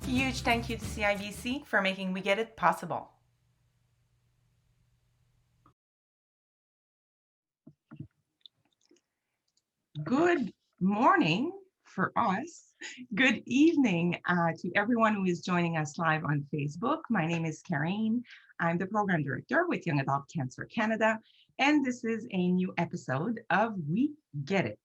Huge thank you to CIBC for making We Get It possible. Good morning for us. Good evening to everyone who is joining us live on Facebook. My name is Karine. I'm the program director with Young Adult Cancer Canada, and this is a new episode of We Get It.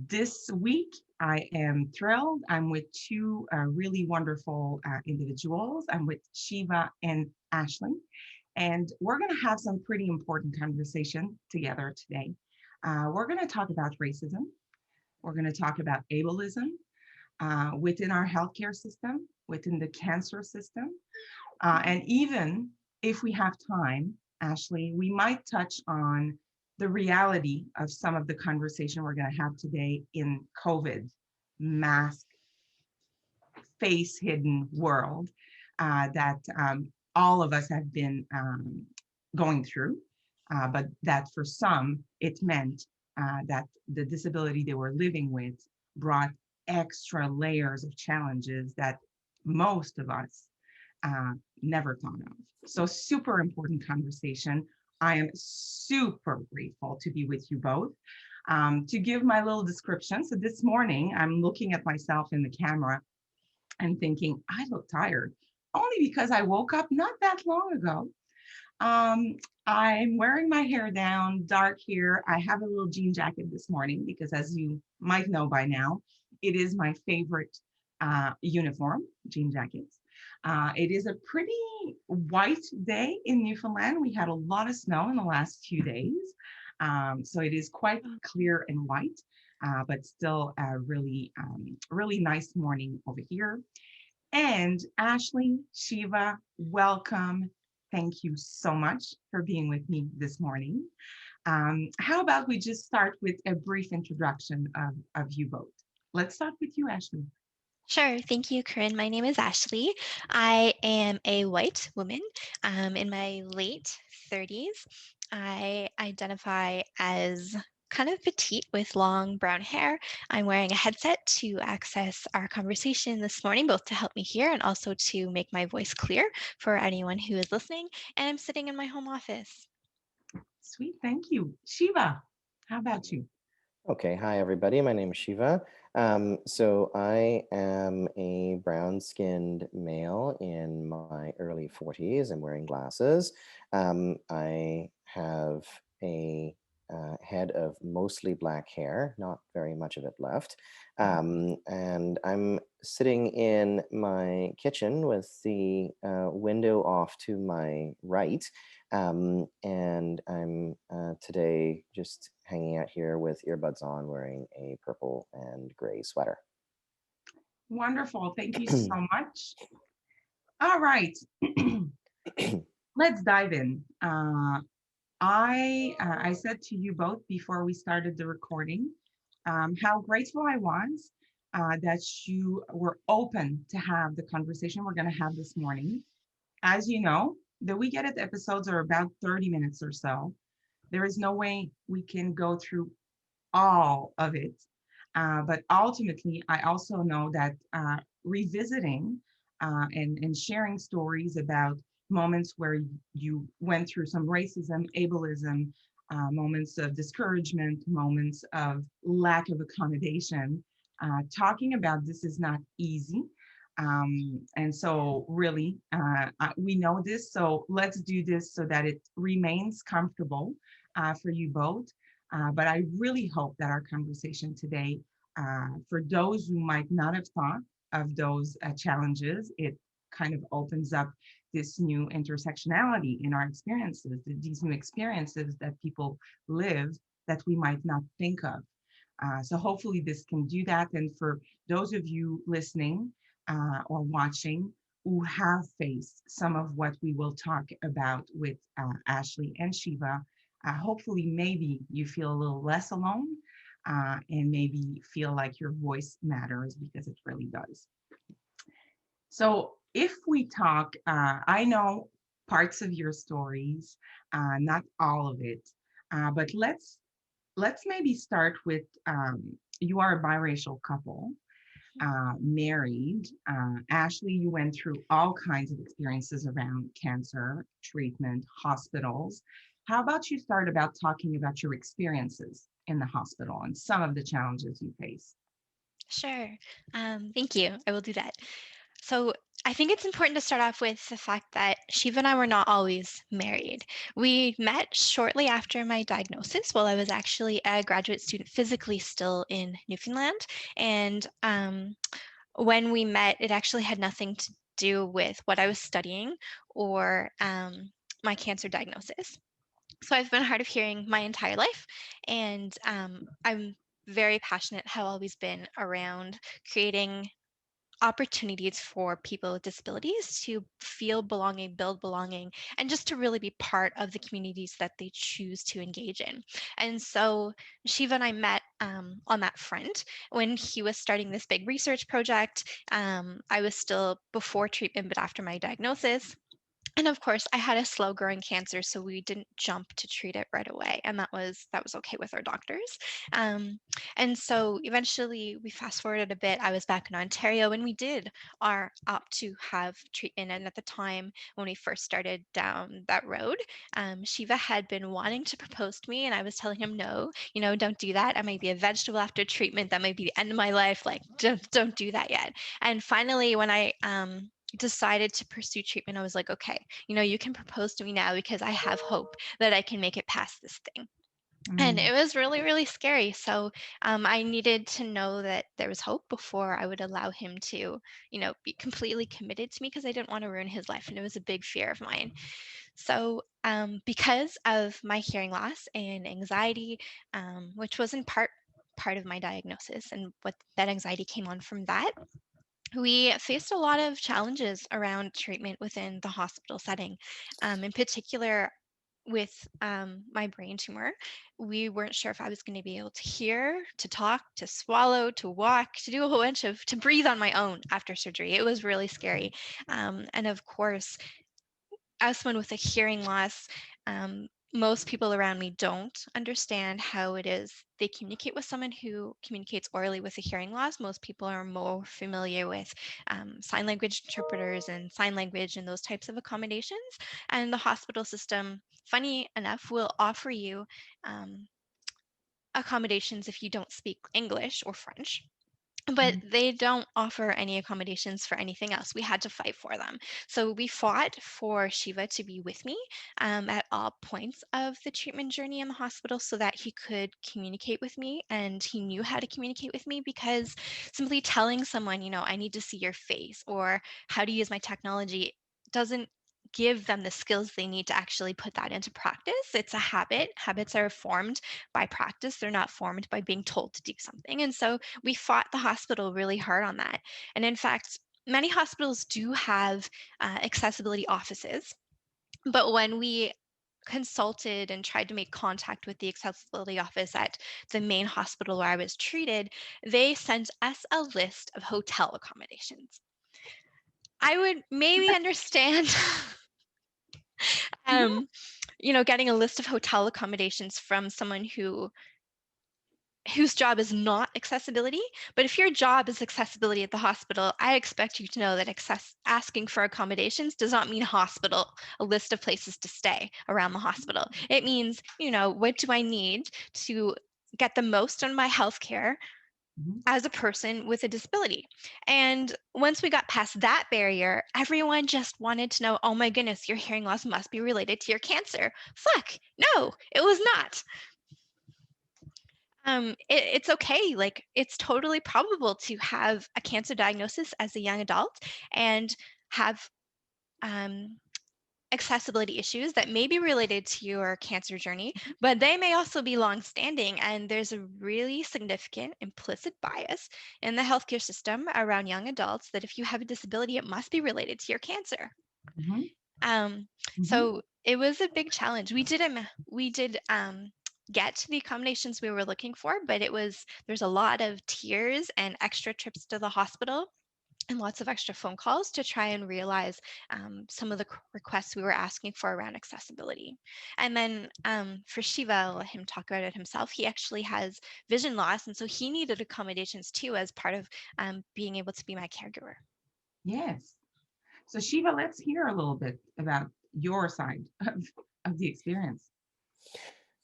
This week, I am thrilled. I'm with two really wonderful individuals. I'm with Shiva and Ashley, and we're going to have some pretty important conversation together today. We're going to talk about racism. We're going to talk about ableism within our healthcare system, within the cancer system. And even if we have time, Ashley, we might touch on the reality of some of the conversation we're going to have today in COVID, mask, face hidden world that all of us have been going through. But that for some, it meant that the disability they were living with brought extra layers of challenges that most of us never thought of. So super important conversation. I am super grateful to be with you both. To give my little description, so this morning I'm looking at myself in the camera and thinking, I look tired, only because I woke up not that long ago. I'm wearing my hair down, dark hair. I have a little jean jacket this morning because, as you might know by now, it is my favorite uniform, jean jackets. It is a pretty white day in Newfoundland. We had a lot of snow in the last few days. So it is quite clear and white, but still a really nice morning over here. And Ashley, Shiva, welcome. Thank you so much for being with me this morning. How about we just start with a brief introduction of you both? Let's start with you, Ashley. Sure. Thank you, Corinne. My name is Ashley. I am a white woman in my late 30s. I identify as kind of petite with long brown hair. I'm wearing a headset to access our conversation this morning, both to help me hear and also to make my voice clear for anyone who is listening. And I'm sitting in my home office. Sweet. Thank you. Shiva, how about you? Okay, hi everybody. My name is Shiva. So I am a brown-skinned male in my early 40s. I'm wearing glasses. I have a head of mostly black hair, not very much of it left. And I'm sitting in my kitchen with the window off to my right. And I'm today just hanging out here with earbuds on, wearing a purple and gray sweater. Wonderful. Thank you so much. All right. Let's dive in. I said to you both before we started the recording how grateful I was that you were open to have the conversation we're going to have this morning. As you know, the We Get It episodes are about 30 minutes or so. There is no way we can go through all of it. But ultimately, I also know that revisiting and sharing stories about moments where you went through some racism, ableism, moments of discouragement, moments of lack of accommodation, talking about this is not easy. And so really, we know this, so let's do this so that it remains comfortable for you both. But I really hope that our conversation today, for those who might not have thought of those challenges, it kind of opens up this new intersectionality in our experiences, these new experiences that people live that we might not think of. So hopefully this can do that. And for those of you listening or watching who have faced some of what we will talk about with Ashley and Shiva, hopefully maybe you feel a little less alone and maybe feel like your voice matters, because it really does. So if we talk, I know parts of your stories, not all of it, but let's maybe start with you are a biracial couple. married. Ashley, you went through all kinds of experiences around cancer treatment, hospitals. How about you start about talking about your experiences in the hospital and some of the challenges you face? Sure. Thank you. I will do that. So I think it's important to start off with the fact that Shiva and I were not always married. We met shortly after my diagnosis while I was actually a graduate student, physically still in Newfoundland. And when we met, it actually had nothing to do with what I was studying or my cancer diagnosis. So I've been hard of hearing my entire life, and I'm very passionate, have always been around creating opportunities for people with disabilities to feel belonging, build belonging, and just to really be part of the communities that they choose to engage in. And so Shiva and I met on that front when he was starting this big research project. I was still before treatment, but after my diagnosis. And of course, I had a slow growing cancer, so we didn't jump to treat it right away, and that was okay with our doctors. Um, and so eventually, we fast forwarded a bit. I was back in Ontario, and we did our opt to have treatment. And at the time when we first started down that road, Shiva had been wanting to propose to me, and I was telling him, no, don't do that. I might be a vegetable after treatment. That might be the end of my life. Like, don't do that yet. And finally, when I decided to pursue treatment, I was like, okay, you can propose to me now because I have hope that I can make it past this thing. And Mm, it was really, really scary. So I needed to know that there was hope before I would allow him to, be completely committed to me because I didn't want to ruin his life. And it was a big fear of mine. So because of my hearing loss and anxiety, which was in part of my diagnosis and what that anxiety came on from that, we faced a lot of challenges around treatment within the hospital setting. In particular, with my brain tumor, we weren't sure if I was going to be able to hear, to talk, to swallow, to walk, to do a whole bunch to breathe on my own after surgery. It was really scary. And of course, as someone with a hearing loss, most people around me don't understand how it is they communicate with someone who communicates orally with a hearing loss. Most people are more familiar with sign language interpreters and sign language and those types of accommodations. And the hospital system, funny enough, will offer you accommodations if you don't speak English or French, but mm, they don't offer any accommodations for anything else. We had to fight for them. So we fought for Shiva to be with me at all points of the treatment journey in the hospital so that he could communicate with me and he knew how to communicate with me, because simply telling someone, I need to see your face or how to use my technology doesn't give them the skills they need to actually put that into practice. It's a habit. Habits are formed by practice. They're not formed by being told to do something. And so we fought the hospital really hard on that. And in fact, many hospitals do have accessibility offices, but when we consulted and tried to make contact with the accessibility office at the main hospital where I was treated, they sent us a list of hotel accommodations. I would maybe understand um, getting a list of hotel accommodations from someone whose job is not accessibility. But if your job is accessibility at the hospital, I expect you to know that asking for accommodations does not mean hospital, a list of places to stay around the hospital. It means, what do I need to get the most on my healthcare mhm. as a person with a disability? And once we got past that barrier, everyone just wanted to know, oh my goodness, your hearing loss must be related to your cancer. Fuck, no, it was not. It's okay. Like, it's totally probable to have a cancer diagnosis as a young adult and have um, accessibility issues that may be related to your cancer journey, but they may also be long-standing. And there's a really significant implicit bias in the healthcare system around young adults that if you have a disability, it must be related to your cancer. Mhm, Um, mhm, so it was a big challenge. We did get the accommodations we were looking for, but there's a lot of tears and extra trips to the hospital and lots of extra phone calls to try and realize some of the requests we were asking for around accessibility. And then for Shiva, I'll let him talk about it himself. He actually has vision loss, and so he needed accommodations too as part of being able to be my caregiver. Yes. So Shiva, let's hear a little bit about your side of the experience.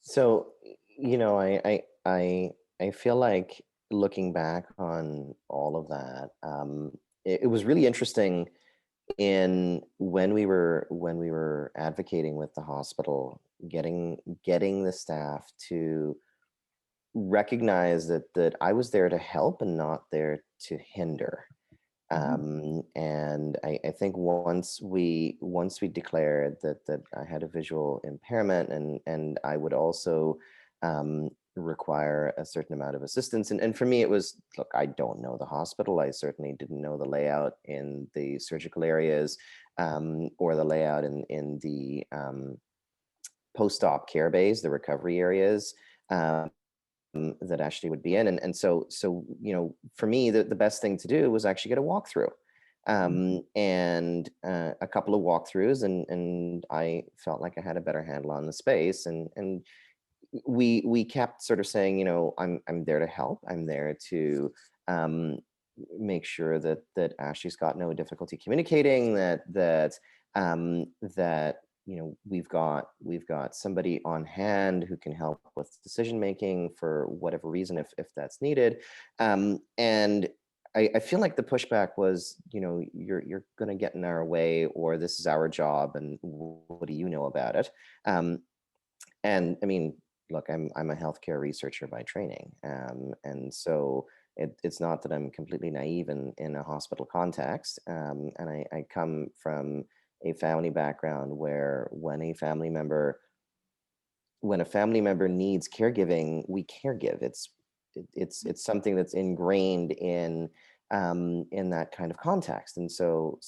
So, I feel like looking back on all of that, it was really interesting in when we were advocating with the hospital, getting the staff to recognize that I was there to help and not there to hinder. And I think once we declared that I had a visual impairment, and I would also require a certain amount of assistance. And for me, it was, look, I don't know the hospital. I certainly didn't know the layout in the surgical areas, or the layout in the post-op care bays, the recovery areas. That Ashley would be in. And so, for me, the best thing to do was actually get a walkthrough. And a couple of walkthroughs, and I felt like I had a better handle on the space. And we kept sort of saying, I'm there to help. I'm there to make sure that Ashley's got no difficulty communicating, that we've got somebody on hand who can help with decision making for whatever reason, if that's needed. And I feel like the pushback was, you're going to get in our way, or this is our job, and what do you know about it? And I mean, look, I'm a healthcare researcher by training, and so it's not that I'm completely naive in a hospital context. And I come from a family background where when a family member needs caregiving, we caregive. It's something that's ingrained in that kind of context. And so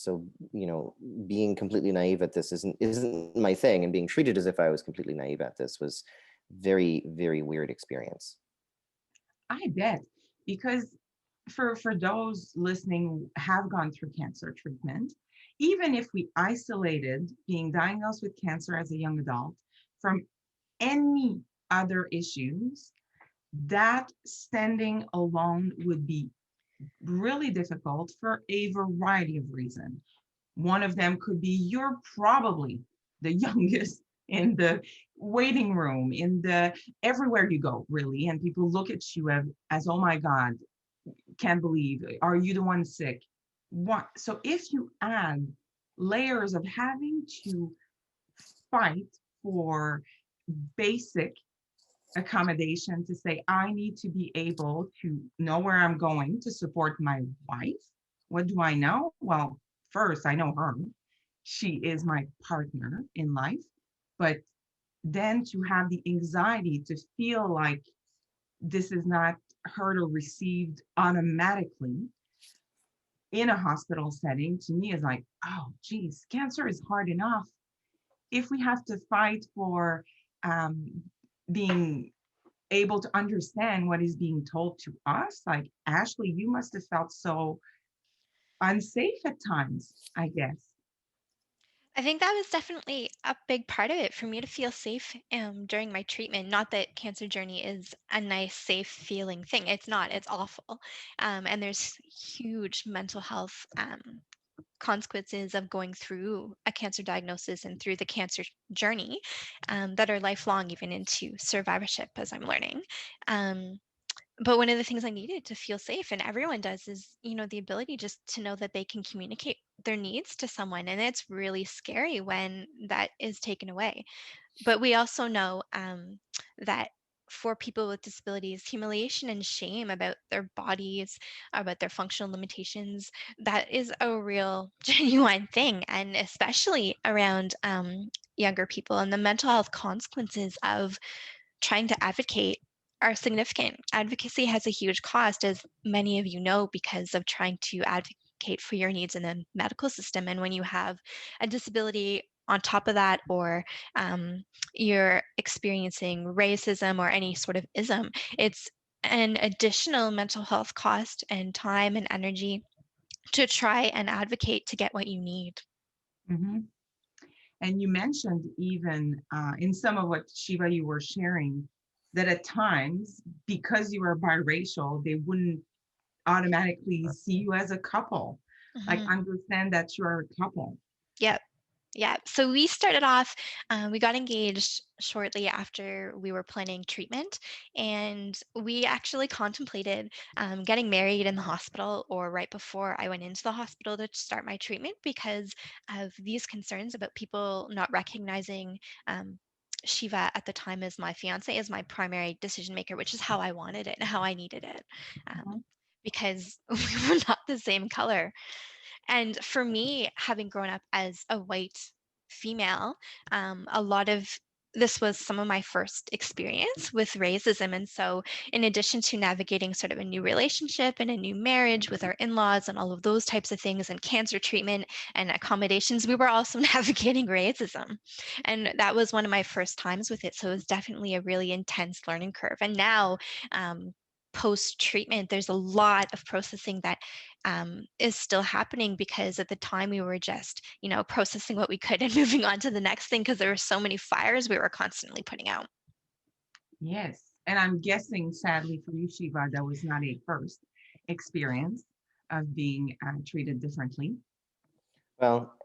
being completely naive at this isn't my thing, and being treated as if I was completely naive at this was very, very weird experience. I bet, because for those listening who have gone through cancer treatment, even if we isolated being diagnosed with cancer as a young adult from any other issues, that standing alone would be really difficult for a variety of reasons. One of them could be you're probably the youngest in the waiting room, in the everywhere you go, really. And people look at you as oh my God, can't believe, are you the one sick? What? So if you add layers of having to fight for basic accommodation to say, I need to be able to know where I'm going to support my wife. What do I know? Well, first, I know her. She is my partner in life. But then to have the anxiety to feel like this is not heard or received automatically in a hospital setting, to me is like, oh, geez, cancer is hard enough. If we have to fight for being able to understand what is being told to us, like Ashley, you must have felt so unsafe at times, I guess. I think that was definitely a big part of it for me to feel safe during my treatment. Not that cancer journey is a nice, safe feeling thing. It's not, it's awful. And there's huge mental health consequences of going through a cancer diagnosis and through the cancer journey that are lifelong, even into survivorship, as I'm learning. But one of the things I needed to feel safe, and everyone does, is, the ability just to know that they can communicate their needs to someone. And it's really scary when that is taken away. But we also know that for people with disabilities, humiliation and shame about their bodies, about their functional limitations, that is a real genuine thing. And especially around younger people, and the mental health consequences of trying to advocate are significant. Advocacy has a huge cost, as many of you know, because of trying to advocate for your needs in the medical system. And when you have a disability on top of that, or you're experiencing racism or any sort of ism, it's an additional mental health cost and time and energy to try and advocate to get what you need. Mhm. And you mentioned even in some of what Shiva you were sharing, that at times, because you are biracial, they wouldn't automatically see you as a couple. Like Mhm. understand that you are a couple. Yep. Yeah. So we started off, we got engaged shortly after we were planning treatment. And we actually contemplated getting married in the hospital or right before I went into the hospital to start my treatment because of these concerns about people not recognizing Shiva at the time as my fiance, as my primary decision maker, which is how I wanted it and how I needed it. Mhm. Because we were not the same color. And for me, having grown up as a white female, a lot of this was some of my first experience with racism. And so, in addition to navigating sort of a new relationship and a new marriage with our in laws and all of those types of things, and cancer treatment and accommodations, we were also navigating racism. And that was one of my first times with it. So, it was definitely a really intense learning curve. And now, post treatment, there's a lot of processing that is still happening because at the time we were just, processing what we could and moving on to the next thing because there were so many fires we were constantly putting out. Yes. And I'm guessing, sadly for you, Shiva, that was not a first experience of being treated differently. Well,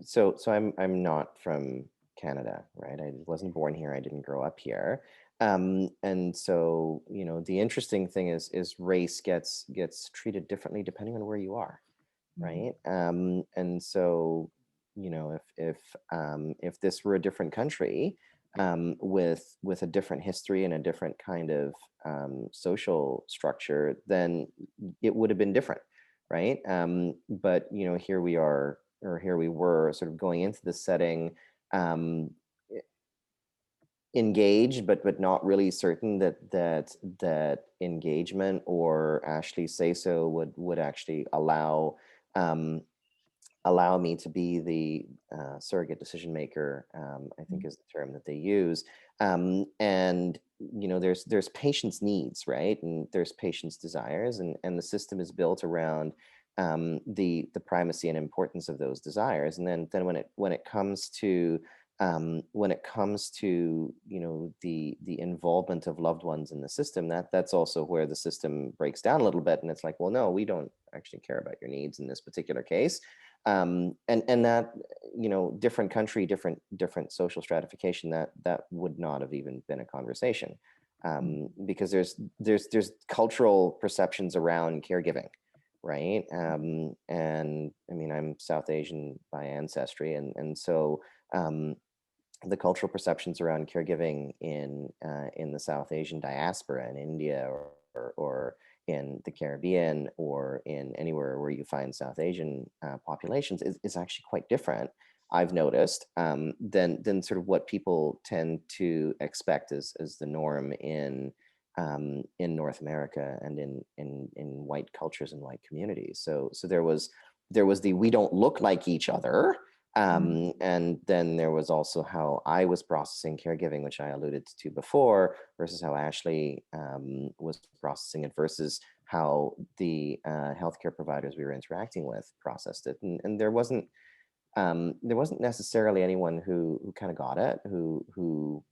so I'm not from Canada, right? I wasn't born here. I didn't grow up here. And so, the interesting thing is race gets treated differently depending on where you are, Mhm. right? And so, if this were a different country, with a different history and a different kind of social structure, then it would have been different, right? But here we are, or here we were, sort of going into the setting, um, engaged, but not really certain that engagement, or Ashley say so, would actually um, allow me to be the surrogate decision maker, I think is the term that they use. And there's patients' needs, right? And there's patients' desires, and the system is built around the primacy and importance of those desires. And then when it comes to the involvement of loved ones in the system, that's also where the system breaks down a little bit, and it's like, well, no, we don't actually care about your needs in this particular case. And that, different country, different social stratification, that would not have even been a conversation, because there's cultural perceptions around caregiving, right? And I mean, I'm South Asian by ancestry, and so the cultural perceptions around caregiving in the South Asian diaspora in India, or in the Caribbean, or in anywhere where you find South Asian populations, is actually quite different, I've noticed, than sort of what people tend to expect as the norm in North America and in white cultures and white communities. So there was the "we don't look like each other." Mhm. And then there was also how I was processing caregiving, which I alluded to before, versus how Ashley was processing it, versus how the healthcare providers we were interacting with processed it. And there wasn't necessarily anyone who kind of got it, who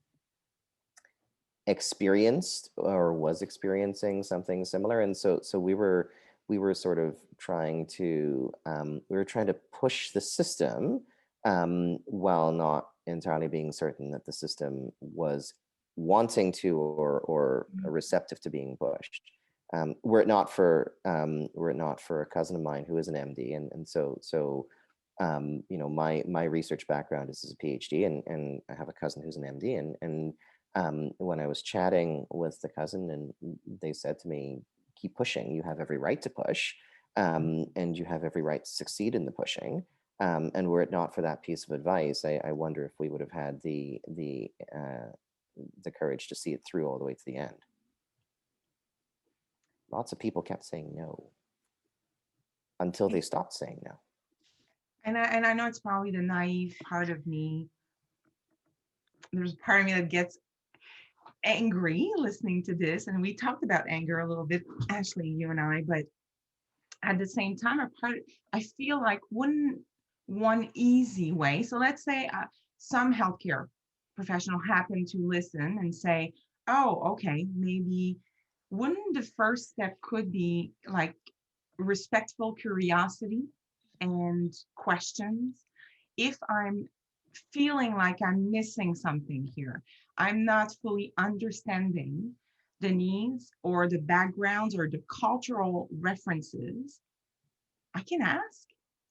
experienced or was experiencing something similar. And so we were sort of trying to push the system, while not entirely being certain that the system was wanting to, or receptive to being pushed. Were it not for a cousin of mine who is an MD, and so my research background is as a PhD, and I have a cousin who's an MD, and when I was chatting with the cousin, and they said to me, "Keep pushing. You have every right to push, and you have every right to succeed in the pushing." And were it not for that piece of advice, I wonder if we would have had the courage to see it through all the way to the end. Lots of people kept saying no until they stopped saying no. And I know it's probably the naive part of me. There's a part of me that gets angry listening to this. And we talked about anger a little bit, Ashley, you and I, but at the same time, I feel like wouldn't one easy way. So let's say some healthcare professional happen to listen and say, "Oh, okay, maybe wouldn't the first step could be like respectful curiosity and questions. If I'm feeling like I'm missing something here, I'm not fully understanding the needs or the backgrounds or the cultural references, I can ask.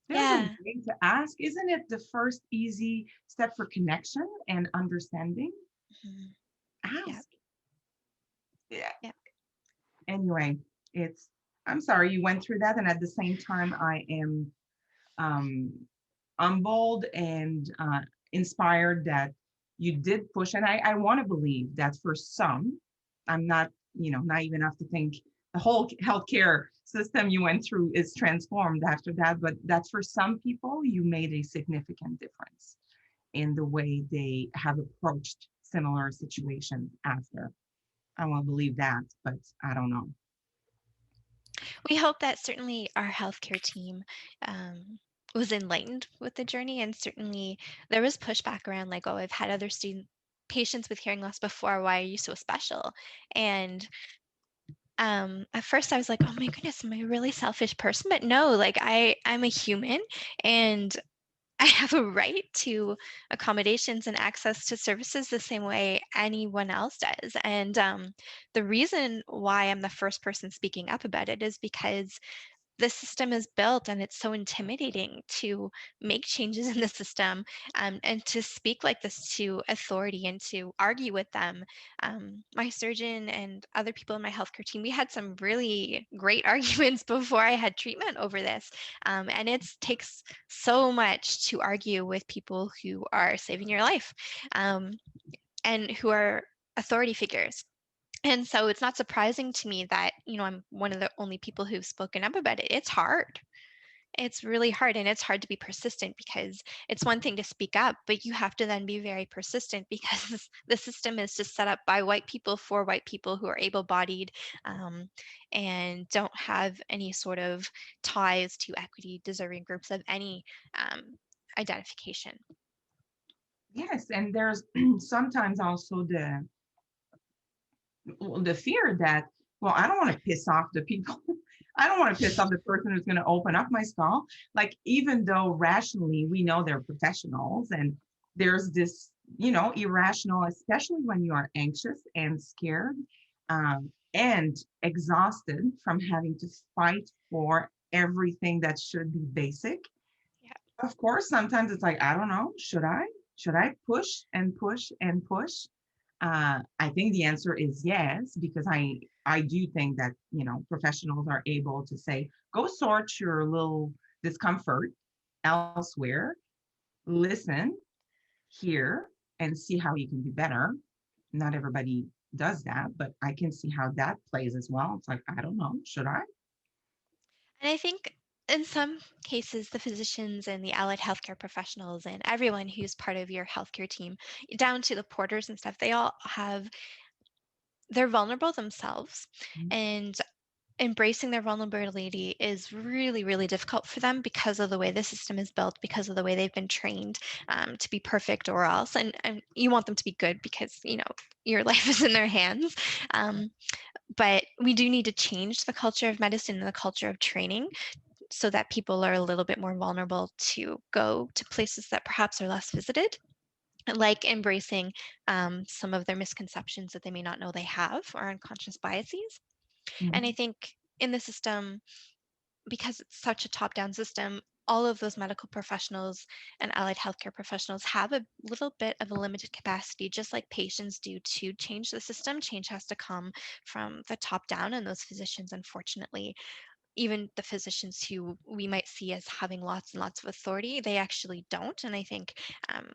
There's a Yeah. way to ask. Isn't it the first easy step for connection and understanding? Mhm. Yeah. Ask. Yeah. Yeah. Anyway, it's, I'm sorry you went through that. And at the same time, I am um, humbled and inspired that you did push. And I want to believe that for some, I'm not, naive enough to think the whole healthcare system you went through is transformed after that, but that for some people, you made a significant difference in the way they have approached similar situations after. I want to believe that, but I don't know. We hope that certainly our healthcare team was enlightened with the journey, and certainly there was pushback around like, oh, I've had other student patients with hearing loss before. Why are you so special? And at first I was like, oh my goodness, am I a really selfish person? But no, like I'm a human, and I have a right to accommodations and access to services the same way anyone else does. And the reason why I'm the first person speaking up about it is because the system is built and it's so intimidating to make changes in the system, and to speak like this to authority and to argue with them. My surgeon and other people in my healthcare team, we had some really great arguments before I had treatment over this. And it takes so much to argue with people who are saving your life, um, and who are authority figures. And so it's not surprising to me that, I'm one of the only people who've spoken up about it. It's hard. It's really hard, and it's hard to be persistent, because it's one thing to speak up, but you have to then be very persistent because the system is just set up by white people for white people who are able-bodied, and don't have any sort of ties to equity deserving groups of any identification. Yes, and there's sometimes also the fear that, well, I don't want to piss off the people. I don't want to piss off the person who's going to open up my skull. Like, even though rationally we know they're professionals, and there's this, irrational, especially when you are anxious and scared, and exhausted from having to fight for everything that should be basic. Yeah. Of course, sometimes it's like, I don't know, should I? Should I push and push and push? I think the answer is yes, because I do think that, professionals are able to say, go sort your little discomfort elsewhere, listen, hear, and see how you can do better. Not everybody does that, but I can see how that plays as well. It's like, I don't know, should I? And I think in some cases, the physicians and the allied healthcare professionals and everyone who's part of your healthcare team, down to the porters and stuff, they're vulnerable themselves. Mhm. And embracing their vulnerability is really, really difficult for them because of the way the system is built, because of the way they've been trained to be perfect or else. And you want them to be good because, your life is in their hands. But we do need to change the culture of medicine and the culture of training so that people are a little bit more vulnerable to go to places that perhaps are less visited, like embracing some of their misconceptions that they may not know they have, or unconscious biases. And I Mhm. think in the system, because it's such a top-down system, all of those medical professionals and allied healthcare professionals have a little bit of a limited capacity, just like patients do, to change the system. Change has to come from the top down, and those physicians, unfortunately, even the physicians who we might see as having lots and lots of authority, they actually don't. And I think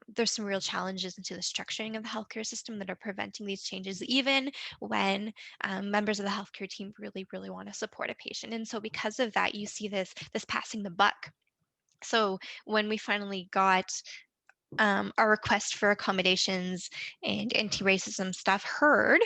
there's some real challenges into the structuring of the healthcare system that are preventing these changes, even when members of the healthcare team really, really want to support a patient. And so because of that, you see this passing the buck. So when we finally got our request for accommodations and anti-racism stuff heard,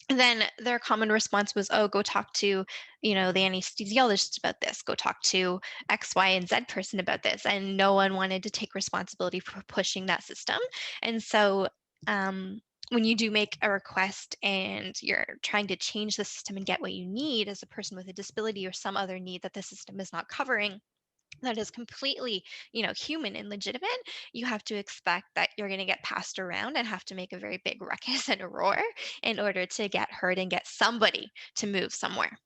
then their common response was, oh, go talk to, the anesthesiologist about this, go talk to X, Y, and Z person about this. And no one wanted to take responsibility for pushing that system. And so when you do make a request and you're trying to change the system and get what you need as a person with a disability or some other need that the system is not covering, that is completely, human and legitimate, you have to expect that you're going to get passed around and have to make a very big ruckus and a roar in order to get heard and get somebody to move somewhere.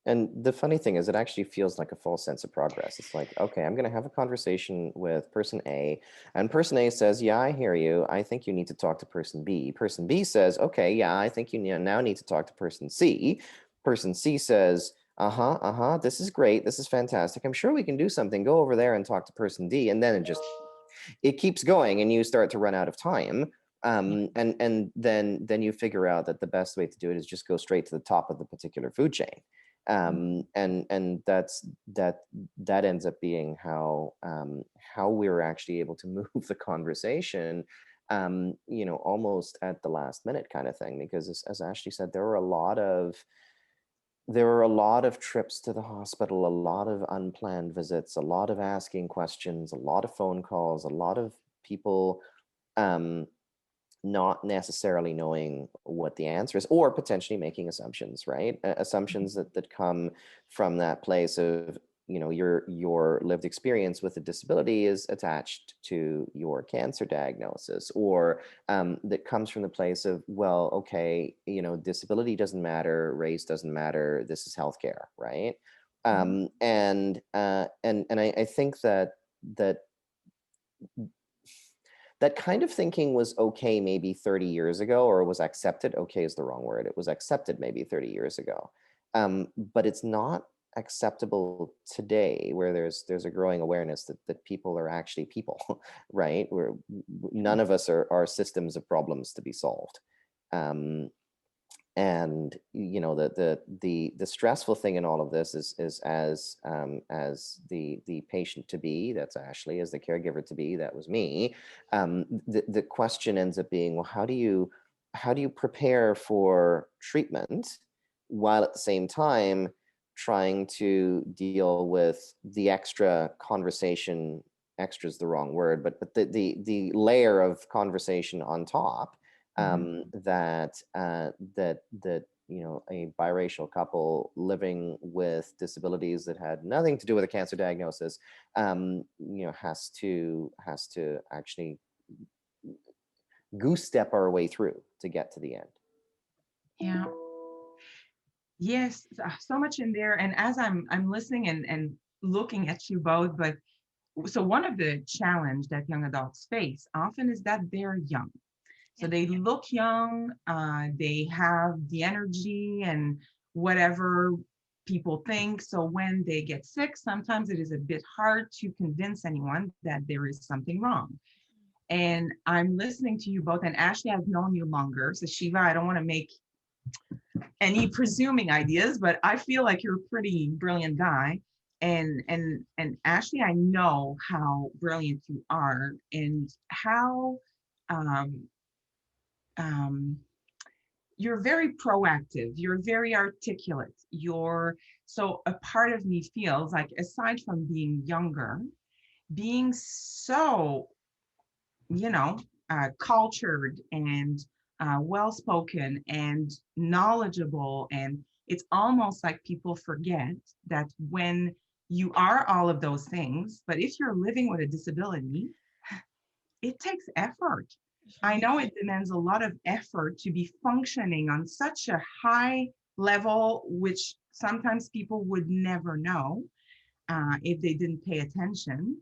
And the funny thing is, it actually feels like a false sense of progress. It's like, okay, I'm going to have a conversation with person A, and person A says, yeah, I hear you. I think you need to talk to person B. Person B says, okay, yeah, I think you now need to talk to person C. Person C says, this is great. This is fantastic. I'm sure we can do something. Go over there and talk to person D. And then it keeps going, and you start to run out of time. And then you figure out that the best way to do it is just go straight to the top of the particular food chain. And that ends up being how we're actually able to move the conversation, almost at the last minute kind of thing, because as Ashley said, there were a lot of trips to the hospital, a lot of unplanned visits, a lot of asking questions, a lot of phone calls, a lot of people not necessarily knowing what the answer is, or potentially making assumptions, right? Assumptions that come from that place of, your lived experience with a disability is attached to your cancer diagnosis, or that comes from the place of, well, okay, disability doesn't matter, race doesn't matter, this is healthcare, right? And I think that kind of thinking was okay maybe 30 years ago, or was accepted. Okay is the wrong word. It was accepted maybe 30 years ago. But it's not acceptable today, where there's a growing awareness that people are actually people, right? Where none of us are systems of problems to be solved. And the stressful thing in all of this is as the patient to be, that's Ashley, as the caregiver to be, that was me. The question ends up being, well, how do you prepare for treatment while at the same time trying to deal with the extra conversation? Extra is the wrong word, but the layer of conversation on top, that a biracial couple living with disabilities that had nothing to do with a cancer diagnosis, has to actually goose step our way through to get to the end. Yeah. Yes, so much in there. And as I'm listening and looking at you both, but so one of the challenge that young adults face often is that they're young. So they look young, they have the energy and whatever people think. So when they get sick, sometimes it is a bit hard to convince anyone that there is something wrong. And I'm listening to you both, and Ashley, I've known you longer. So Shiva, I don't want to make any presuming ideas, but I feel like you're a pretty brilliant guy. And Ashley, I know how brilliant you are and how um, you're very proactive, you're very articulate, so a part of me feels like, aside from being younger, being so, cultured and well-spoken and knowledgeable, and it's almost like people forget that when you are all of those things, but if you're living with a disability, it takes effort. I know it demands a lot of effort to be functioning on such a high level, which sometimes people would never know if they didn't pay attention,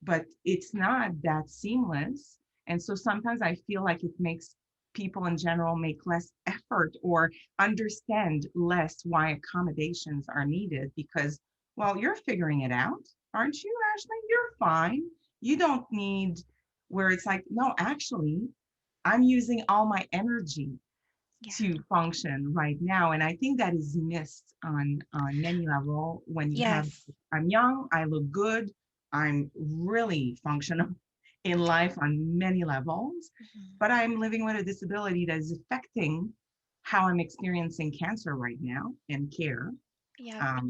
but it's not that seamless. And so sometimes I feel like it makes people in general make less effort or understand less why accommodations are needed, because, well, you're figuring it out, aren't you, Ashley? You're fine. You don't need, where it's like, no, actually, I'm using all my energy to function right now. And I think that is missed on many level when you have, I'm young, I look good, I'm really functional in life on many levels, but I'm living with a disability that is affecting how I'm experiencing cancer right now and care. Yeah.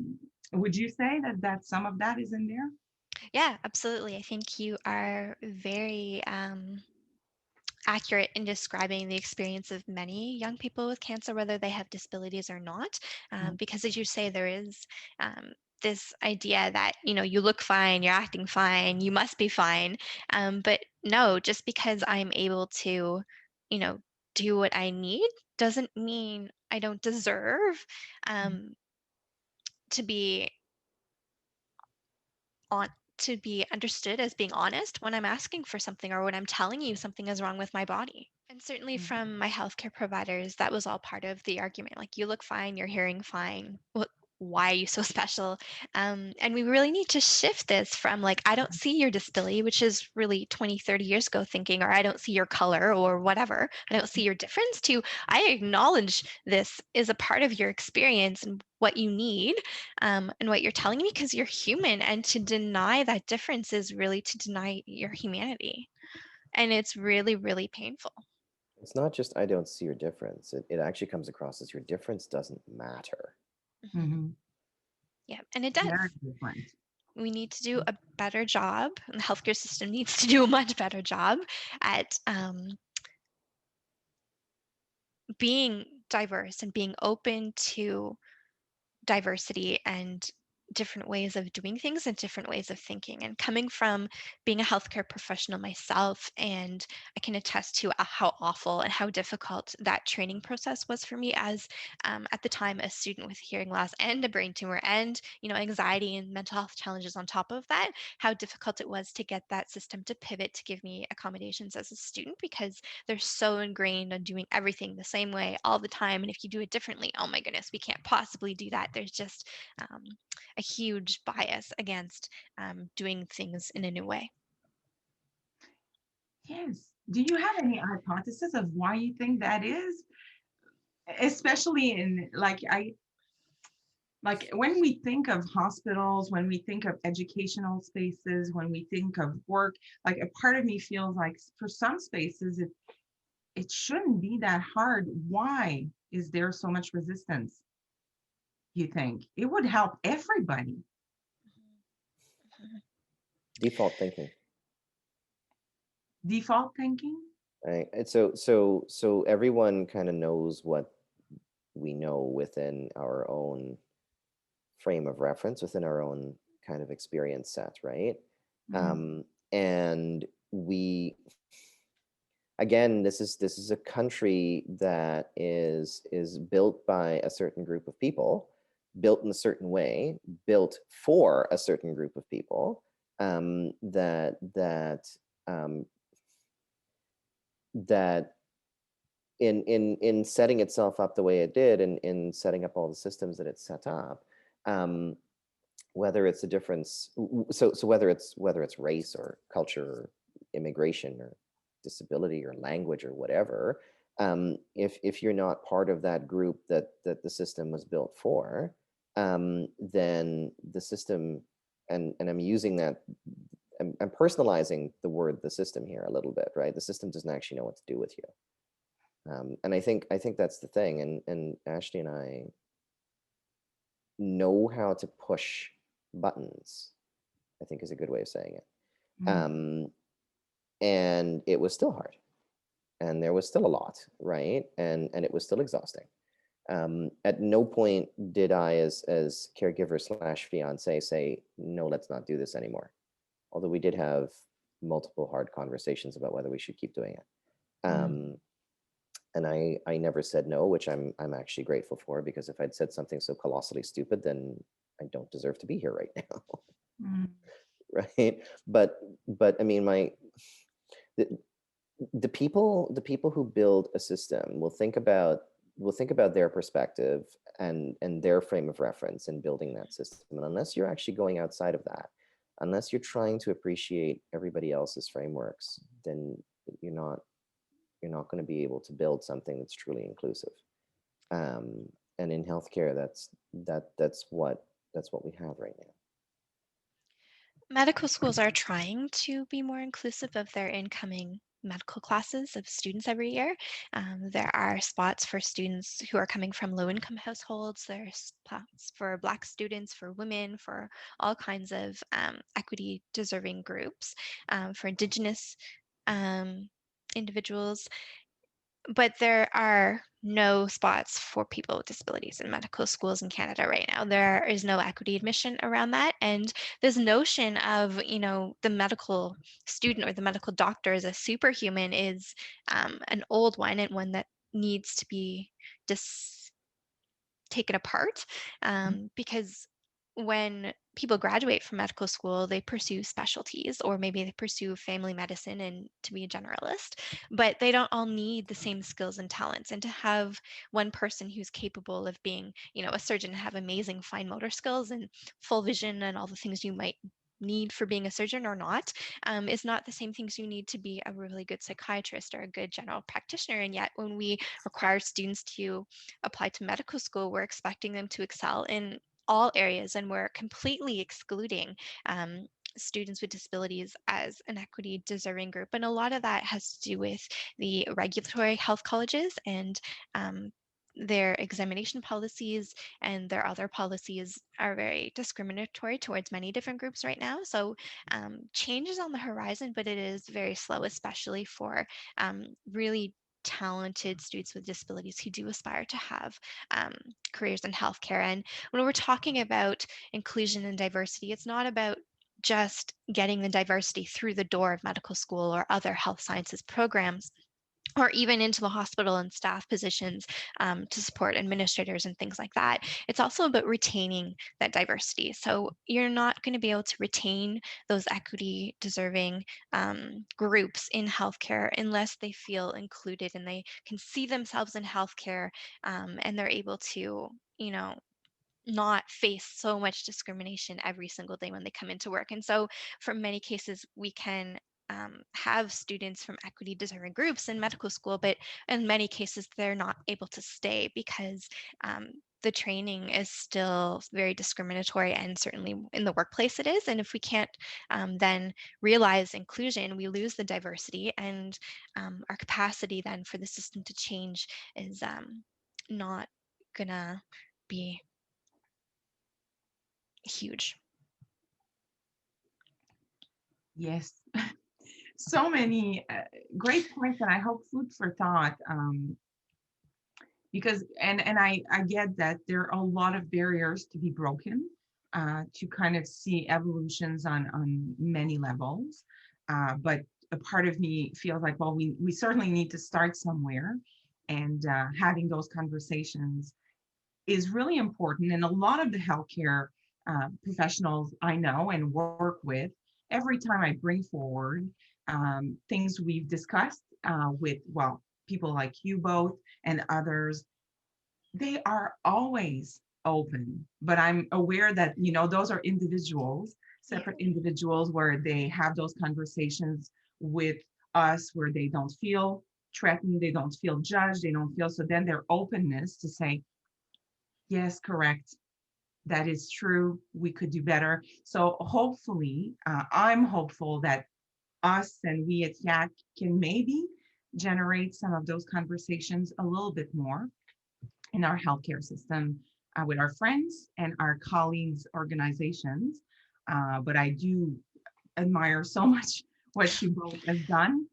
Would you say that some of that is in there? Yeah, absolutely. I think you are very accurate in describing the experience of many young people with cancer, whether they have disabilities or not. Mm, Because as you say, there is this idea that, you look fine, you're acting fine, you must be fine. But no, just because I'm able to, you know, do what I need doesn't mean I don't deserve mm, um, to be on to be understood as being honest when I'm asking for something or when I'm telling you something is wrong with my body. And certainly mm, from my healthcare providers, that was all part of the argument. Like, you look fine, you're hearing fine. Why are you so special? And we really need to shift this from, like, I don't see your disability, which is really 20, 30 years ago thinking, or I don't see your color or whatever. I don't see your difference, to I acknowledge this is a part of your experience and what you need, and what you're telling me, because you're human. And to deny that difference is really to deny your humanity. And it's really, really painful. It's not just I don't see your difference. It actually comes across as your difference doesn't matter. Mhm. mhm. Yeah, and it Very does. different. We need to do a better job, and the healthcare system needs to do a much better job at being diverse and being open to diversity and different ways of doing things and different ways of thinking. And coming from being a healthcare professional myself, and I can attest to how awful and how difficult that training process was for me as, at the time, a student with hearing loss and a brain tumor and, anxiety and mental health challenges on top of that, how difficult it was to get that system to pivot to give me accommodations as a student, because they're so ingrained on doing everything the same way all the time. And if you do it differently, oh my goodness, we can't possibly do that. There's just a huge bias against doing things in a new way. Yes. Do you have any hypothesis of why you think that is? Especially in like when we think of hospitals, when we think of educational spaces, when we think of work, like a part of me feels like for some spaces it shouldn't be that hard. Why is there so much resistance? You think it would help everybody? Mhm. Default thinking, Default thinking? right? And so everyone kind of knows what we know within our own frame of reference, within our own kind of experience set, right? Mhm, Um, and we, again, this is a country that is built by a certain group of people, built in a certain way, built for a certain group of people, um, that in setting itself up the way it did, and in setting up all the systems that it set up, um, whether it's a difference, so whether it's race or culture or immigration or disability or language or whatever, if you're not part of that group that the system was built for, then the system, and I'm using that, I'm personalizing the word the system here a little bit, right? The system doesn't actually know what to do with you. And I think that's the thing, and Ashley and I know how to push buttons, I think is a good way of saying it. mhm, Um, and it was still hard, and there was still a lot, right? And it was still exhausting. At no point did I, as caregiver slash fiance, say no, let's not do this anymore. Although we did have multiple hard conversations about whether we should keep doing it. mhm, And I never said no, which I'm actually grateful for, because if I'd said something so colossally stupid, then I don't deserve to be here right now. mhm, Right? But I mean, the, the people who build a system will think about their perspective and their frame of reference in building that system. And unless you're actually going outside of that, unless you're trying to appreciate everybody else's frameworks, then you're not you're not going to be able to build something that's truly inclusive. um, and in healthcare, that's what we have right now. Medical schools are trying to be more inclusive of their incoming medical classes of students every year. There are spots for students who are coming from low-income households. There's spots for Black students, for women, for all kinds of equity-deserving groups, for Indigenous individuals. But there are no spots for people with disabilities in medical schools in Canada right now. There is no equity admission around that. And this notion of, the medical student or the medical doctor as a superhuman is an old one, and one that needs to be taken apart, because when people graduate from medical school, they pursue specialties, or maybe they pursue family medicine and to be a generalist, but they don't all need the same skills and talents. And to have one person who's capable of being, a surgeon, have amazing fine motor skills and full vision and all the things you might need for being a surgeon or not, is not the same things you need to be a really good psychiatrist or a good general practitioner. And yet when we require students to apply to medical school, we're expecting them to excel in all areas, and we're completely excluding students with disabilities as an equity deserving group. And a lot of that has to do with the regulatory health colleges and their examination policies, and their other policies are very discriminatory towards many different groups right now. So change is on the horizon, but it is very slow, especially for really talented students with disabilities who do aspire to have careers in healthcare. And when we're talking about inclusion and diversity, it's not about just getting the diversity through the door of medical school or other health sciences programs, or even into the hospital and staff positions to support administrators and things like that. It's also about retaining that diversity. So you're not going to be able to retain those equity deserving groups in healthcare unless they feel included and they can see themselves in healthcare, and they're able to, not face so much discrimination every single day when they come into work. And so for many cases, we can have students from equity deserving groups in medical school, but in many cases, they're not able to stay because the training is still very discriminatory, and certainly in the workplace it is. And if we can't then realize inclusion, we lose the diversity, and our capacity then for the system to change is not gonna be huge. Yes. So many great points, and I hope food for thought, because I get that there are a lot of barriers to be broken, to kind of see evolutions on many levels, but a part of me feels like, well, we certainly need to start somewhere, and having those conversations is really important. And a lot of the healthcare professionals I know and work with, every time I bring forward things we've discussed with, well, people like you both and others, they are always open. But I'm aware that, those are individuals, separate individuals, where they have those conversations with us where they don't feel threatened, they don't feel judged, they don't feel, so then their openness to say, yes, correct. That is true. We could do better. So hopefully, I'm hopeful that us and we at YAC can maybe generate some of those conversations a little bit more in our healthcare system, with our friends and our colleagues' organizations. But I do admire so much what you both have done,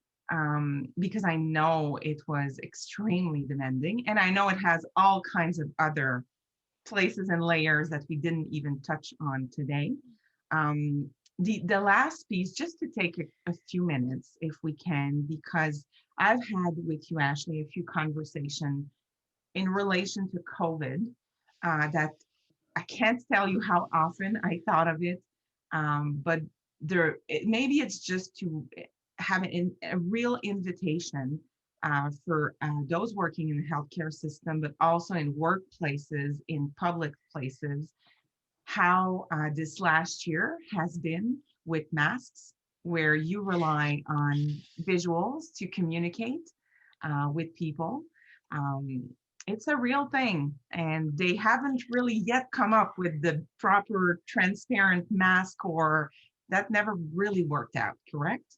because I know it was extremely demanding, and I know it has all kinds of other places and layers that we didn't even touch on today. The last piece, just to take a few minutes, if we can, because I've had with you, Ashley, a few conversations in relation to COVID, that I can't tell you how often I thought of it, but maybe it's just to have a real invitation for those working in the healthcare system, but also in workplaces, in public places, how this last year has been with masks, where you rely on visuals to communicate with people. It's a real thing, and they haven't really yet come up with the proper transparent mask, or that never really worked out, correct?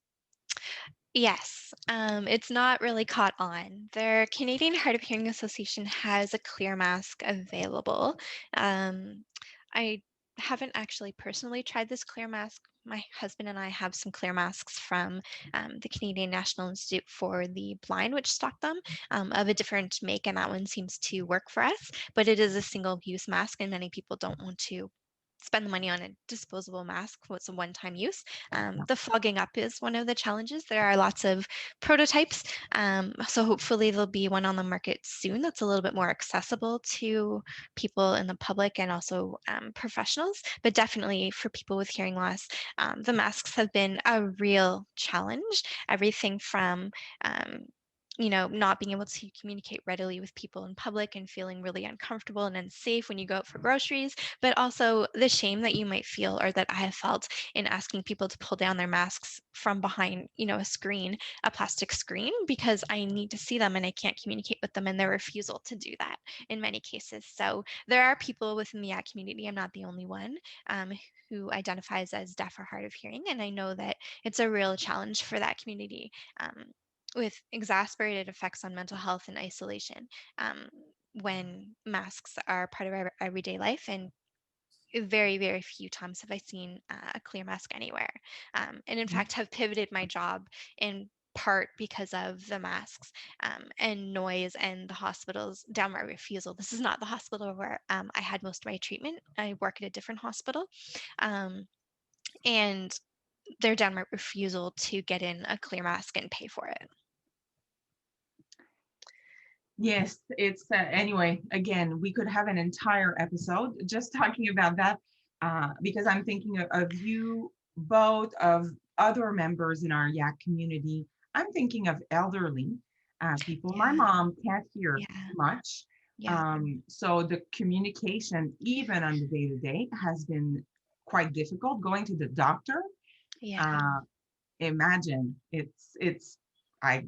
Yes, it's not really caught on. The Canadian Hard of Hearing Association has a clear mask available. I haven't actually personally tried this clear mask. My husband and I have some clear masks from the Canadian National Institute for the Blind, which stocked them of a different make, and that one seems to work for us. But it is a single-use mask, and many people don't want to spend the money on a disposable mask. What's a one-time use? The fogging up is one of the challenges. There are lots of prototypes, so hopefully there'll be one on the market soon that's a little bit more accessible to people in the public and also professionals. But definitely for people with hearing loss, the masks have been a real challenge. Everything from not being able to communicate readily with people in public and feeling really uncomfortable and unsafe when you go out for groceries, but also the shame that you might feel or that I have felt in asking people to pull down their masks from behind, a screen, a plastic screen, because I need to see them and I can't communicate with them, and their refusal to do that in many cases. So there are people within the ACT community, I'm not the only one, who identifies as deaf or hard of hearing, and I know that it's a real challenge for that community. With exacerbated effects on mental health and isolation when masks are part of our everyday life. And very, very few times have I seen a clear mask anywhere. And in fact, have pivoted my job in part because of the masks and noise and the hospital's downright refusal. This is not the hospital where I had most of my treatment. I work at a different hospital. And their downright refusal to get in a clear mask and pay for it. Yes, it's anyway, again, we could have an entire episode just talking about that because I'm thinking of you, both of other members in our YAC community. I'm thinking of elderly people. My Yeah, mom can't hear yeah, much. yeah, So the communication, even on the day to day, has been quite difficult. Going to the doctor, yeah, uh, imagine it's I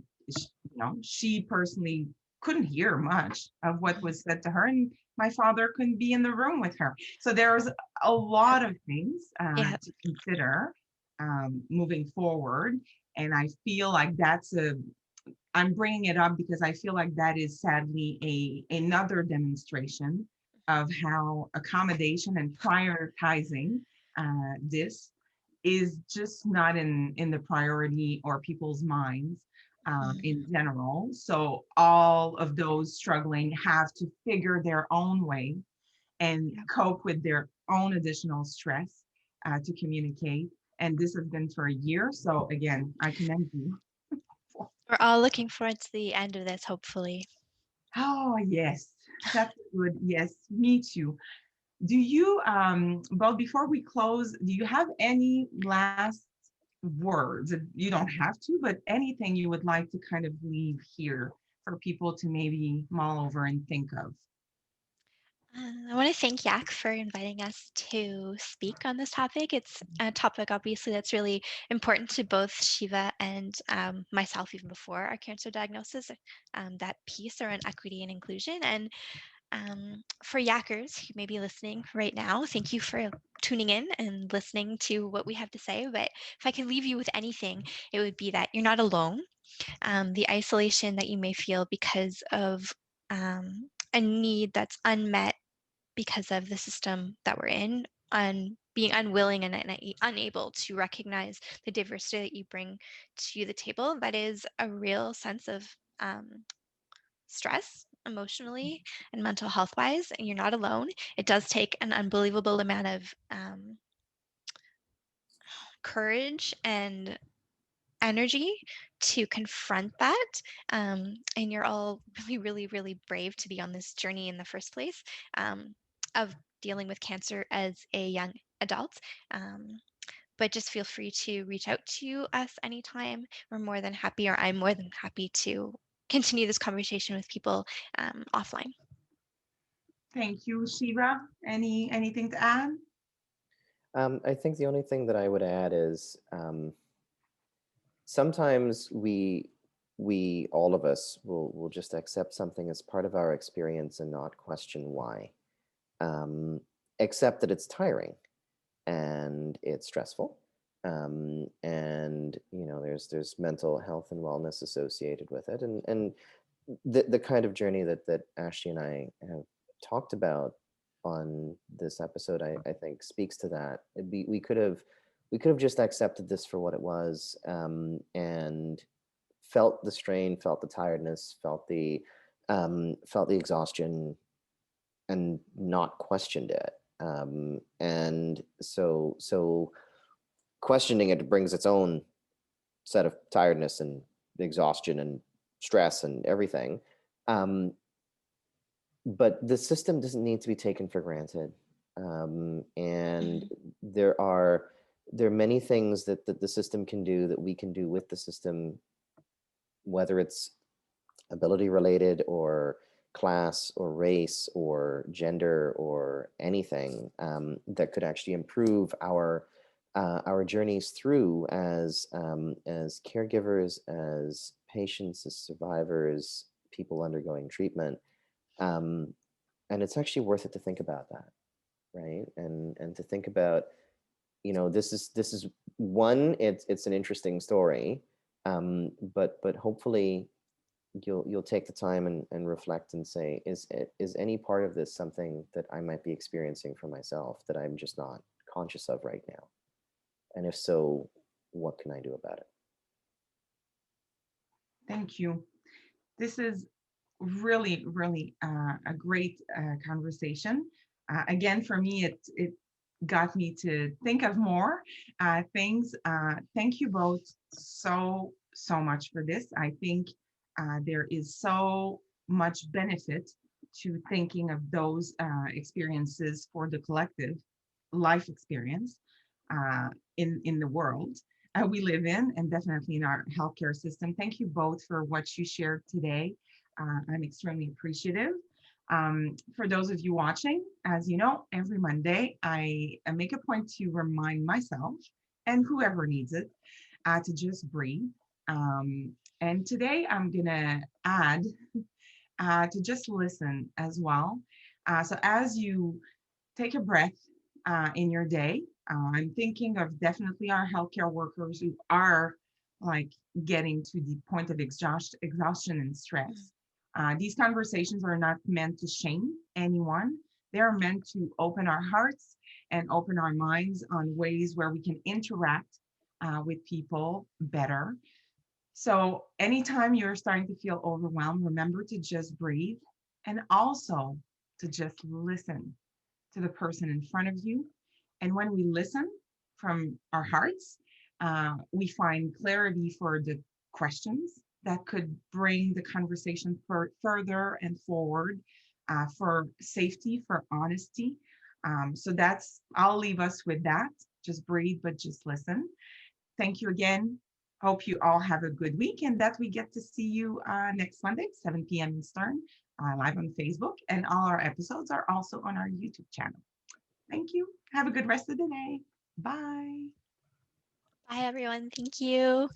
she personally couldn't hear much of what was said to her, and my father couldn't be in the room with her, so there was a lot of things yeah, to consider moving forward. And I feel like I'm bringing it up because I feel like that is sadly another demonstration of how accommodation and prioritizing this is just not in the priority or people's minds in mhm, general. So all of those struggling have to figure their own way and yeah. cope with their own additional stress to communicate. And this has been for a year. So again, I commend you. We're all looking forward to the end of this, hopefully. Oh, yes, that's good. Yes, me too. Do you, well, before we close, do you have any last words? You don't have to, but anything you would like to kind of leave here for people to maybe mull over and think of? I want to thank Yak for inviting us to speak on this topic. It's a topic, obviously, that's really important to both Shiva and myself, even before our cancer diagnosis, that piece around equity and inclusion. And for Yackers who may be listening right now, thank you for tuning in and listening to what we have to say. But if I could leave you with anything, it would be that you're not alone. The isolation that you may feel because of a need that's unmet because of the system that we're in, on being unwilling and unable to recognize the diversity that you bring to the table, that is a real sense of stress emotionally and mental health wise, and you're not alone. It does take an unbelievable amount of courage and energy to confront that. And you're all really, really, really brave to be on this journey in the first place of dealing with cancer as a young adult. But just feel free to reach out to us anytime. We're more than happy, or I'm more than happy to continue this conversation with people offline. Thank you, Shiva. Anything to add? I think the only thing that I would add is sometimes we all of us will just accept something as part of our experience and not question why. Accept that it's tiring and it's stressful, And there's mental health and wellness associated with it, and the kind of journey that Ashley and I have talked about on this episode, I think speaks to that. We could have just accepted this for what it was, and felt the strain, felt the tiredness, felt the exhaustion, and not questioned it. And so questioning it brings its own set of tiredness and exhaustion and stress and everything. But the system doesn't need to be taken for granted. And there are many things that the system can do, that we can do with the system, whether it's ability related or class or race or gender or anything, that could actually improve our journeys through as caregivers, as patients, as survivors, people undergoing treatment. And it's actually worth it to think about that, right? And to think about, this is one, it's an interesting story, but hopefully you'll take the time and reflect and say, is any part of this something that I might be experiencing for myself that I'm just not conscious of right now? And if so, what can I do about it? Thank you. This is really, really a great conversation. Again, for me, it got me to think of more things. Thank you both so much for this. I think there is so much benefit to thinking of those experiences for the collective life experience in the world we live in, and definitely in our healthcare system. Thank you both for what you shared today. I'm extremely appreciative. For those of you watching, as you know, every Monday I make a point to remind myself and whoever needs it to just breathe. And today I'm gonna add to just listen as well. So as you take a breath in your day, I'm thinking of definitely our healthcare workers who are like getting to the point of exhaustion and stress. These conversations are not meant to shame anyone. They are meant to open our hearts and open our minds on ways where we can interact with people better. So anytime you're starting to feel overwhelmed, remember to just breathe and also to just listen to the person in front of you. And when we listen from our hearts, we find clarity for the questions that could bring the conversation further and forward, for safety, for honesty. So I'll leave us with that. Just breathe, but just listen. Thank you again. Hope you all have a good week and that we get to see you next Monday, 7 p.m. Eastern, live on Facebook. And all our episodes are also on our YouTube channel. Thank you. Have a good rest of the day. Bye. Bye, everyone. Thank you.